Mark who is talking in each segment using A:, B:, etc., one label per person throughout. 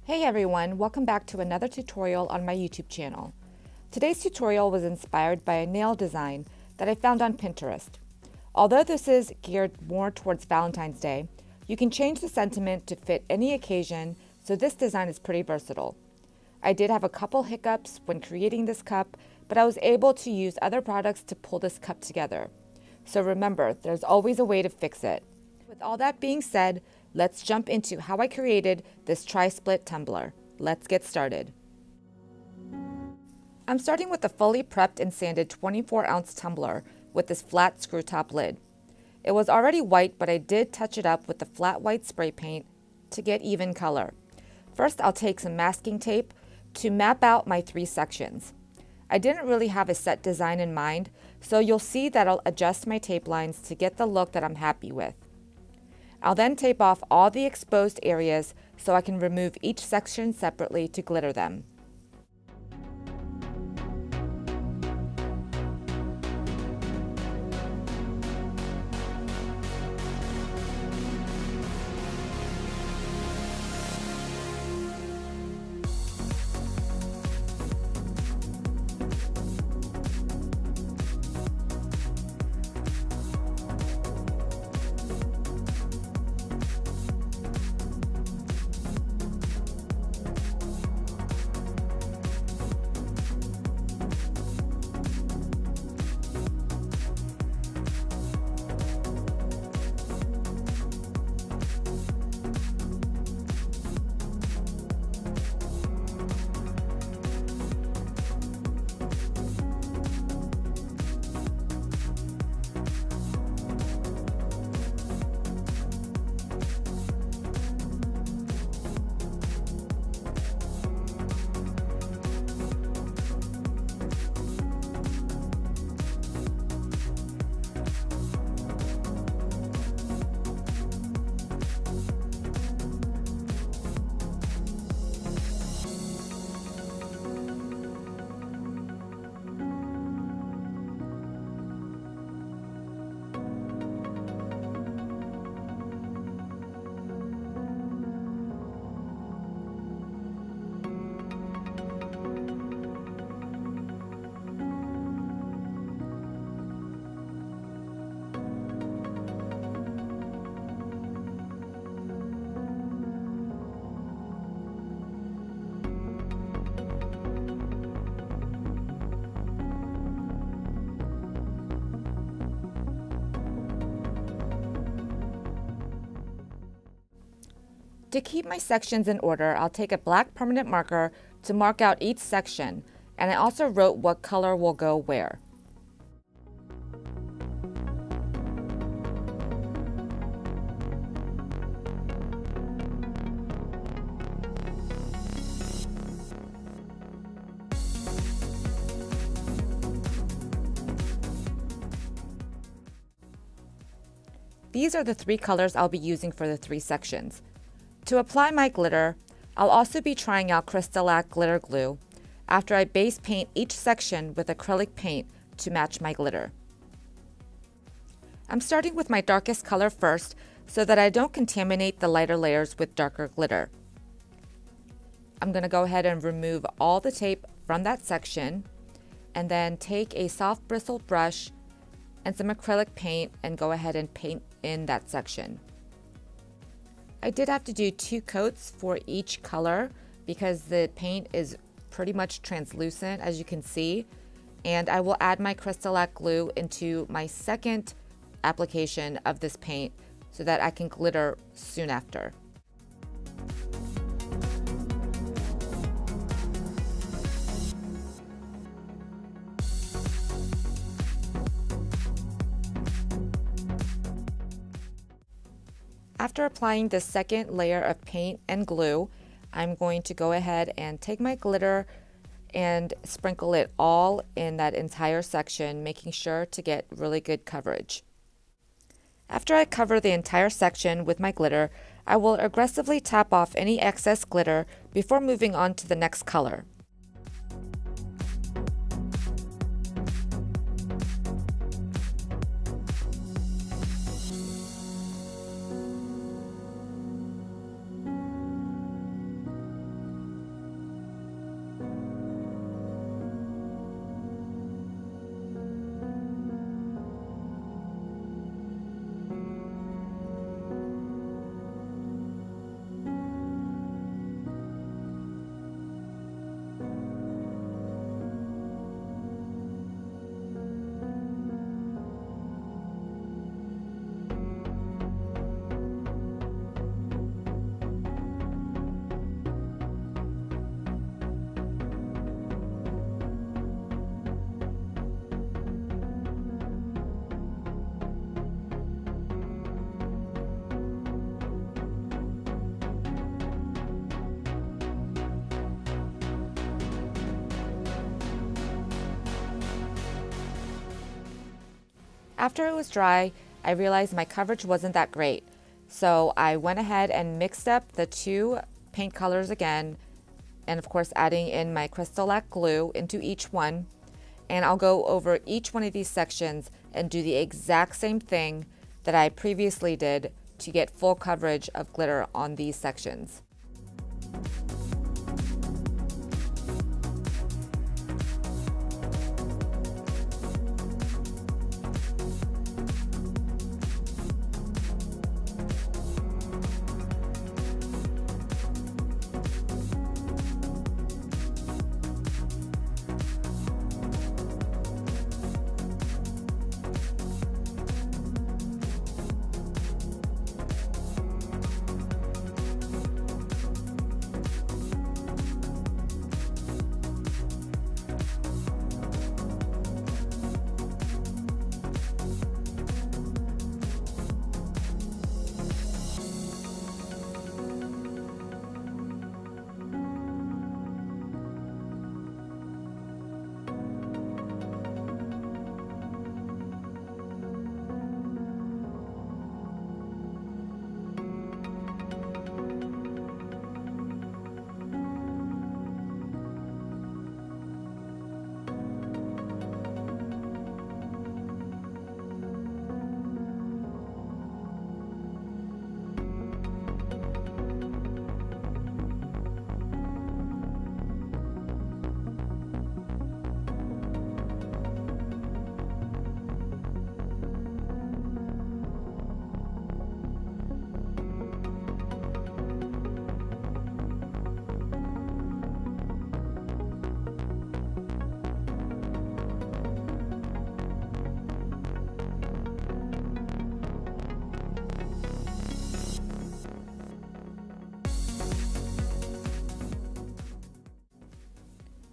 A: Hey everyone, welcome back to another tutorial on my YouTube channel. Today's tutorial was inspired by a nail design that I found on Pinterest. Although this is geared more towards Valentine's Day, you can change the sentiment to fit any occasion, so this design is pretty versatile. I did have a couple hiccups when creating this cup, but I was able to use other products to pull this cup together. So remember, there's always a way to fix it. With all that being said, let's jump into how I created this tri-split tumbler. Let's get started. I'm starting with a fully prepped and sanded 24-ounce tumbler with this flat screw top lid. It was already white, but I did touch it up with the flat white spray paint to get even color. First, I'll take some masking tape to map out my 3 sections. I didn't really have a set design in mind, so you'll see that I'll adjust my tape lines to get the look that I'm happy with. I'll then tape off all the exposed areas so I can remove each section separately to glitter them. To keep my sections in order, I'll take a black permanent marker to mark out each section, and I also wrote what color will go where. These are the 3 colors I'll be using for the 3 sections. To apply my glitter, I'll also be trying out Crystalac glitter glue after I base paint each section with acrylic paint to match my glitter. I'm starting with my darkest color first so that I don't contaminate the lighter layers with darker glitter. I'm going to go ahead and remove all the tape from that section and then take a soft bristled brush and some acrylic paint and go ahead and paint in that section. I did have to do 2 coats for each color because the paint is pretty much translucent, as you can see, and I will add my Crystalac glue into my second application of this paint so that I can glitter soon after. After applying the second layer of paint and glue, I'm going to go ahead and take my glitter and sprinkle it all in that entire section, making sure to get really good coverage. After I cover the entire section with my glitter, I will aggressively tap off any excess glitter before moving on to the next color. After it was dry, I realized my coverage wasn't that great. So I went ahead and mixed up the two paint colors again, and of course adding in my Crystal-Lac glue into each one. And I'll go over each one of these sections and do the exact same thing that I previously did to get full coverage of glitter on these sections.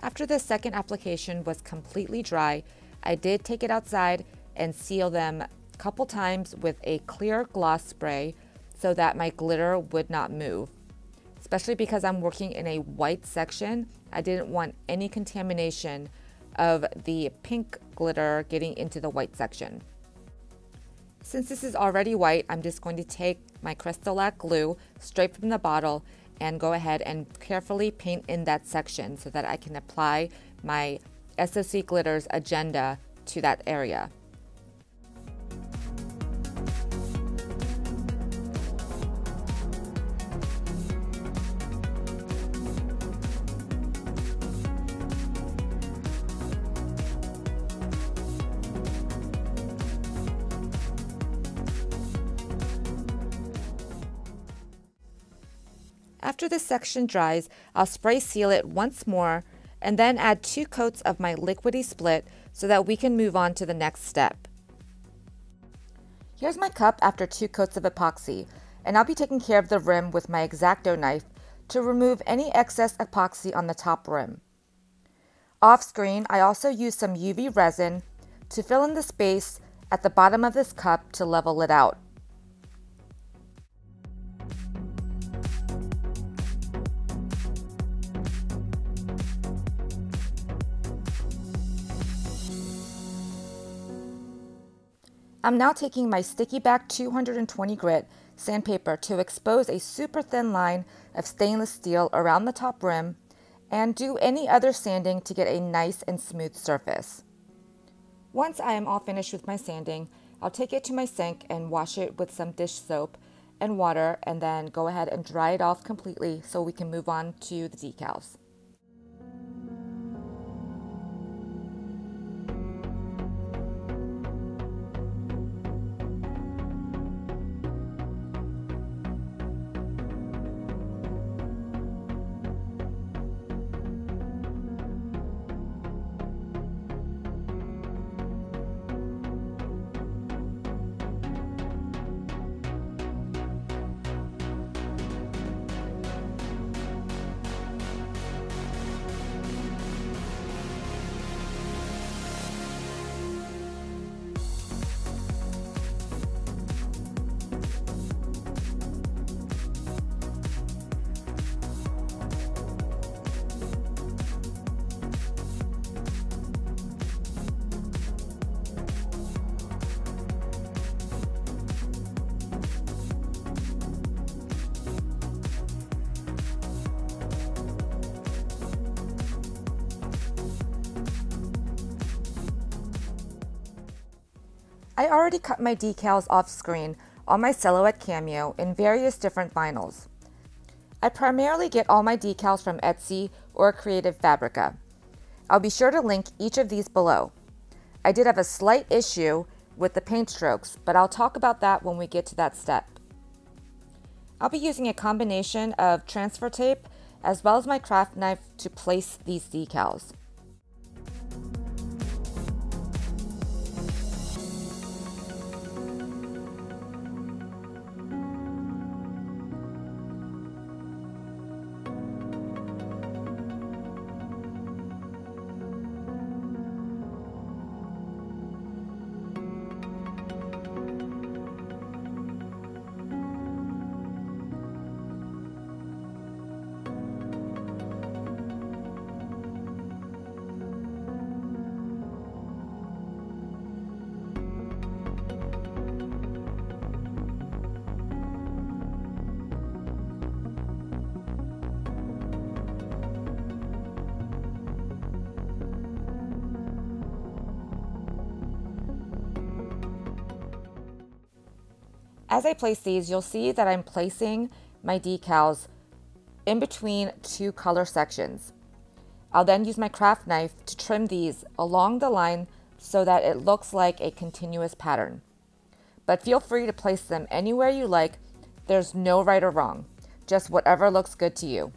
A: After the second application was completely dry, I did take it outside and seal them a couple times with a clear gloss spray so that my glitter would not move. Especially because I'm working in a white section, I didn't want any contamination of the pink glitter getting into the white section. Since this is already white, I'm just going to take my Crystal-Lac glue straight from the bottle and go ahead and carefully paint in that section so that I can apply my S.O.C Glitters agenda to that area. After this section dries, I'll spray seal it once more and then add 2 coats of my Liquidy split so that we can move on to the next step. Here's my cup after 2 coats of epoxy, and I'll be taking care of the rim with my X-Acto knife to remove any excess epoxy on the top rim. Off screen, I also use some UV resin to fill in the space at the bottom of this cup to level it out. I'm now taking my Sticky Back 220 grit sandpaper to expose a super thin line of stainless steel around the top rim and do any other sanding to get a nice and smooth surface. Once I am all finished with my sanding, I'll take it to my sink and wash it with some dish soap and water and then go ahead and dry it off completely so we can move on to the decals. I already cut my decals off screen on my Silhouette Cameo in various different vinyls. I primarily get all my decals from Etsy or Creative Fabrica. I'll be sure to link each of these below. I did have a slight issue with the paint strokes, but I'll talk about that when we get to that step. I'll be using a combination of transfer tape as well as my craft knife to place these decals. As I place these, you'll see that I'm placing my decals in between two color sections. I'll then use my craft knife to trim these along the line so that it looks like a continuous pattern. But feel free to place them anywhere you like. There's no right or wrong, just whatever looks good to you.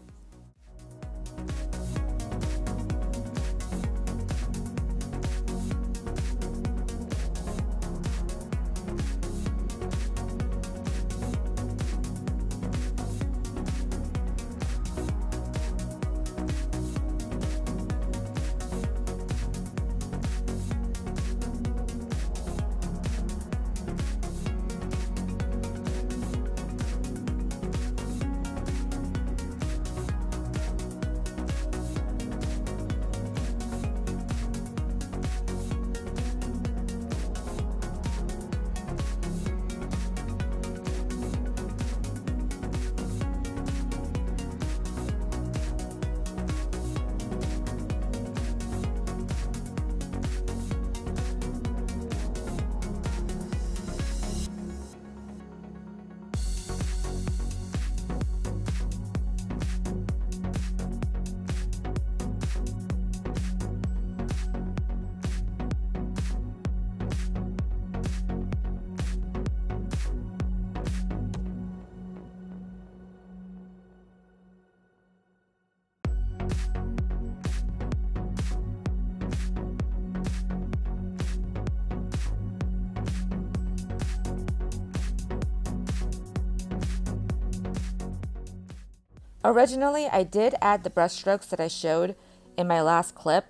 A: Originally, I did add the brush strokes that I showed in my last clip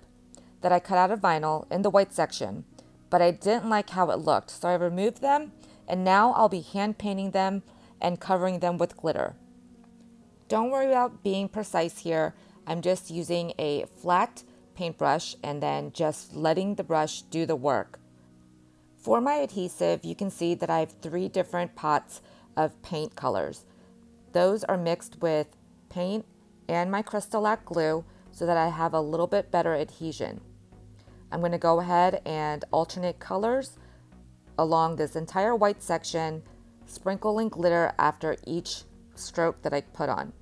A: that I cut out of vinyl in the white section, but I didn't like how it looked, so I removed them, and now I'll be hand painting them and covering them with glitter. Don't worry about being precise here. I'm just using a flat paintbrush and then just letting the brush do the work. For my adhesive, you can see that I have 3 different pots of paint colors. Those are mixed with paint and my Crystalac glue so that I have a little bit better adhesion. I'm going to go ahead and alternate colors along this entire white section, sprinkling glitter after each stroke that I put on.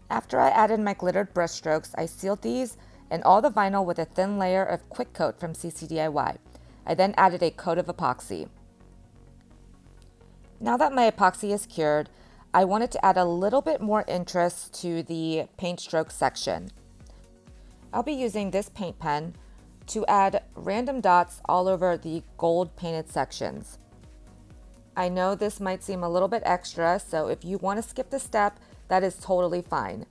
A: After I added my glittered brush strokes, I sealed these and all the vinyl with a thin layer of Quick Coat from CCDIY. I then added a coat of epoxy. Now that my epoxy is cured, I wanted to add a little bit more interest to the paint stroke section. I'll be using this paint pen to add random dots all over the gold painted sections. I know this might seem a little bit extra, so if you want to skip the step, that is totally fine.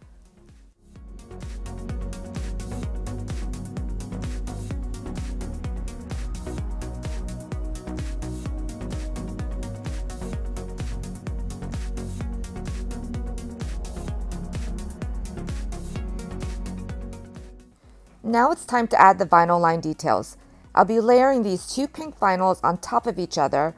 A: Now it's time to add the vinyl line details. I'll be layering these two pink vinyls on top of each other,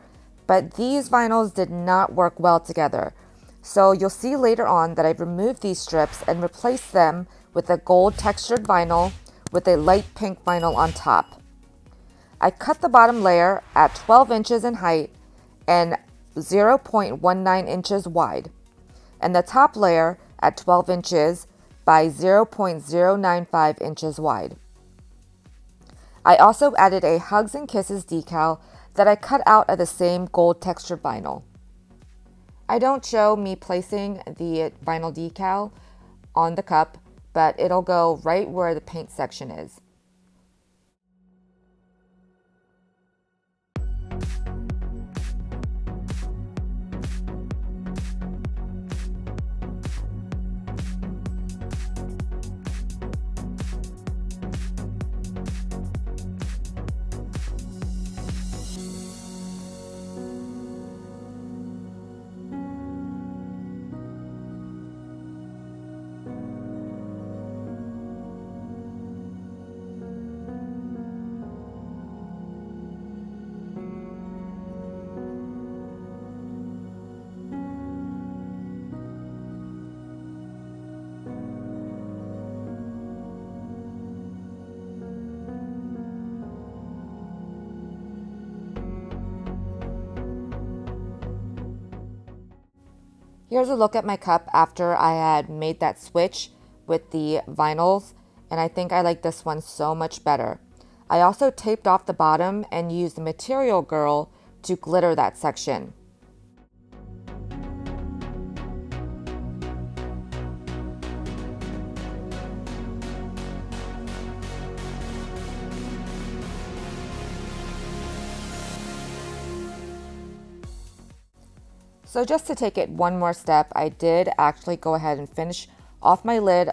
A: but these vinyls did not work well together. So you'll see later on that I've removed these strips and replaced them with a gold textured vinyl with a light pink vinyl on top. I cut the bottom layer at 12 inches in height and 0.19 inches wide, and the top layer at 12 inches by 0.095 inches wide. I also added a Hugs and Kisses decal that I cut out of the same gold textured vinyl. I don't show me placing the vinyl decal on the cup, but it'll go right where the paint section is. Here's a look at my cup after I had made that switch with the vinyls, and I think I like this one so much better. I also taped off the bottom and used the Material Girl to glitter that section. So just to take it one more step, I did actually go ahead and finish off my lid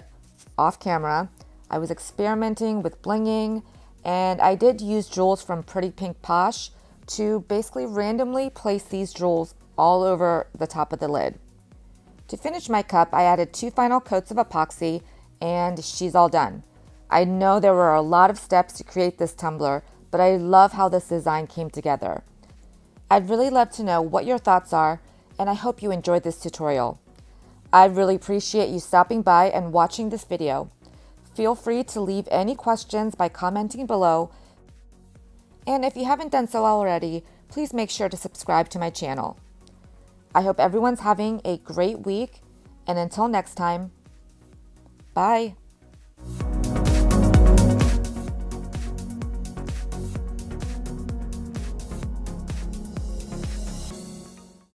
A: off camera. I was experimenting with blinging, and I did use jewels from Pretty Pink Posh to basically randomly place these jewels all over the top of the lid. To finish my cup, I added 2 final coats of epoxy, and she's all done. I know there were a lot of steps to create this tumbler, but I love how this design came together. I'd really love to know what your thoughts are, and I hope you enjoyed this tutorial. I really appreciate you stopping by and watching this video. Feel free to leave any questions by commenting below, and if you haven't done so already, please make sure to subscribe to my channel. I hope everyone's having a great week, and until next time, bye.